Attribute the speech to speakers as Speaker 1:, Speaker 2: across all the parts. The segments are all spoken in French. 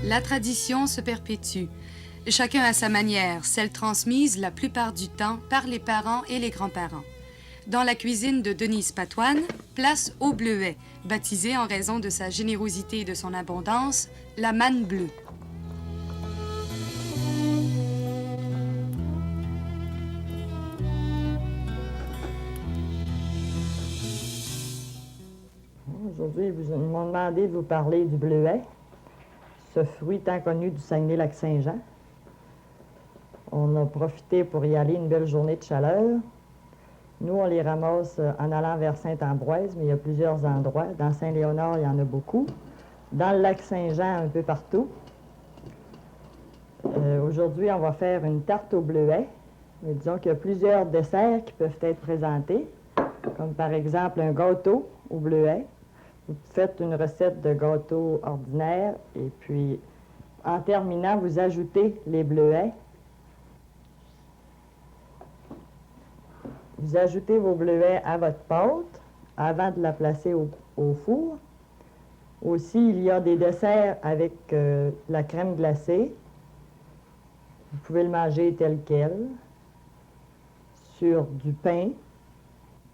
Speaker 1: La tradition se perpétue. Chacun à sa manière, celle transmise la plupart du temps par les parents et les grands-parents. Dans la cuisine de Denise Patoine, place au bleuet, baptisée en raison de sa générosité et de son abondance, la manne bleue.
Speaker 2: Aujourd'hui, ils m'ont demandé de vous parler du bleuet, ce fruit tant connu du Saguenay-Lac-Saint-Jean. On a profité pour y aller une belle journée de chaleur. Nous, on les ramasse en allant vers Saint-Ambroise, mais il y a plusieurs endroits. Dans Saint-Léonard, il y en a beaucoup. Dans le Lac-Saint-Jean, un peu partout. Aujourd'hui, on va faire une tarte au bleuet. Mais disons qu'il y a plusieurs desserts qui peuvent être présentés, comme par exemple un gâteau au bleuet. Vous faites une recette de gâteau ordinaire et puis, en terminant, vous ajoutez les bleuets. Vous ajoutez vos bleuets à votre pâte avant de la placer au four. Aussi, il y a des desserts avec la crème glacée. Vous pouvez le manger tel quel, sur du pain,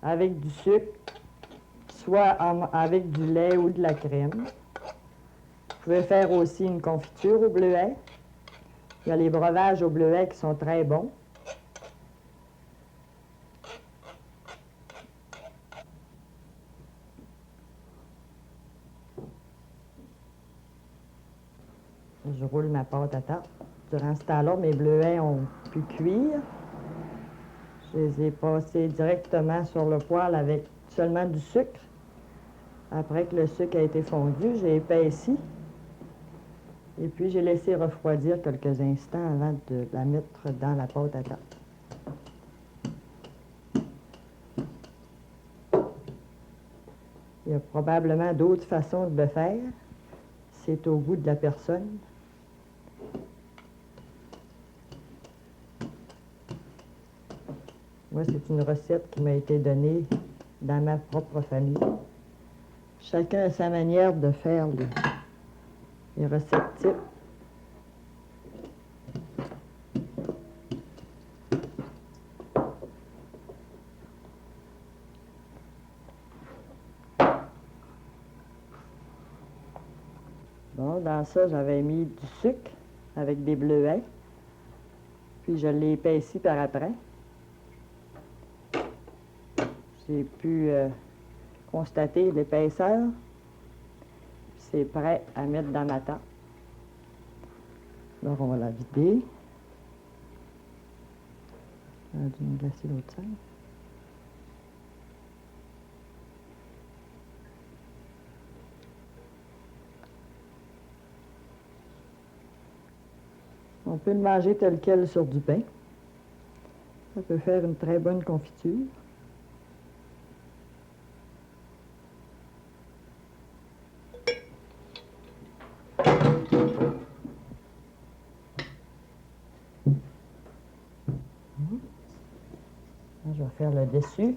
Speaker 2: avec du sucre, soit avec du lait ou de la crème. Vous pouvez faire aussi une confiture au bleuet. Il y a les breuvages au bleuet qui sont très bons. Je roule ma pâte à tarte. Durant ce temps-là, mes bleuets ont pu cuire. Je les ai passés directement sur le poêle avec seulement du sucre. Après que le sucre a été fondu, j'ai épaissi. Et puis, j'ai laissé refroidir quelques instants avant de la mettre dans la pâte à tarte. Il y a probablement d'autres façons de le faire. C'est au goût de la personne. Moi, c'est une recette qui m'a été donnée dans ma propre famille. Chacun a sa manière de faire les recettes types. Bon, dans ça, j'avais mis du sucre avec des bleuets. Puis je l'ai épaissi par après. J'ai pu constater l'épaisseur. C'est prêt à mettre dans ma tarte. Alors, on va la vider. On a dû me glacer l'autre side. On peut le manger tel quel sur du pain. Ça peut faire une très bonne confiture. Je vais faire le dessus.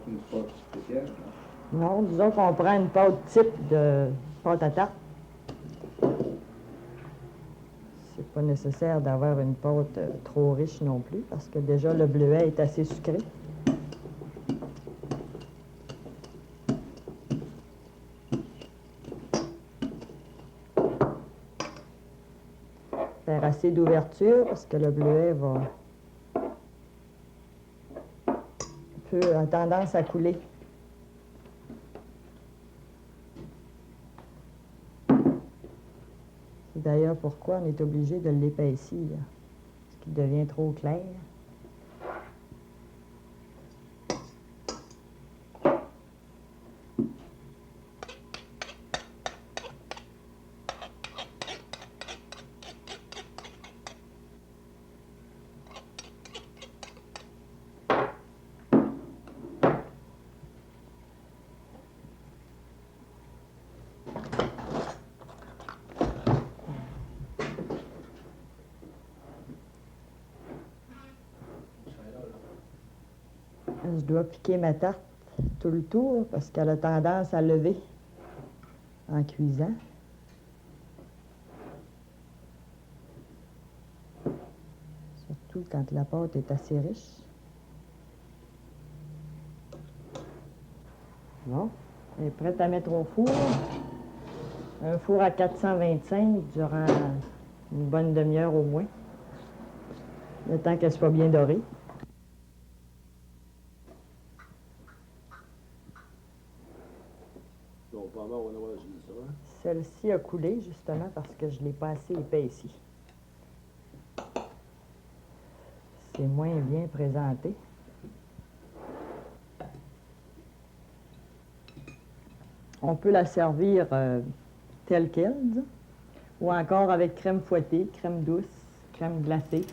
Speaker 3: Une pâte spéciale?
Speaker 2: Non, disons qu'on prend une pâte type de pâte à tarte. C'est pas nécessaire d'avoir une pâte trop riche non plus, parce que déjà le bleuet est assez sucré. Faire assez d'ouverture, parce que le bleuet a tendance à couler. C'est d'ailleurs pourquoi on est obligé de l'épaissir, parce qu'il devient trop clair. Je dois piquer ma tarte tout le tour parce qu'elle a tendance à lever en cuisant. Surtout quand la pâte est assez riche. Bon, elle est prête à mettre au four. Un four à 425 durant une bonne demi-heure au moins. Le temps qu'elle soit bien dorée.
Speaker 4: Donc, pas mal, on va voir ça.
Speaker 2: Celle-ci a coulé justement parce que je ne l'ai pas assez épaissie. C'est moins bien présenté. On peut la servir telle qu'elle, disons, ou encore avec crème fouettée, crème douce, crème glacée.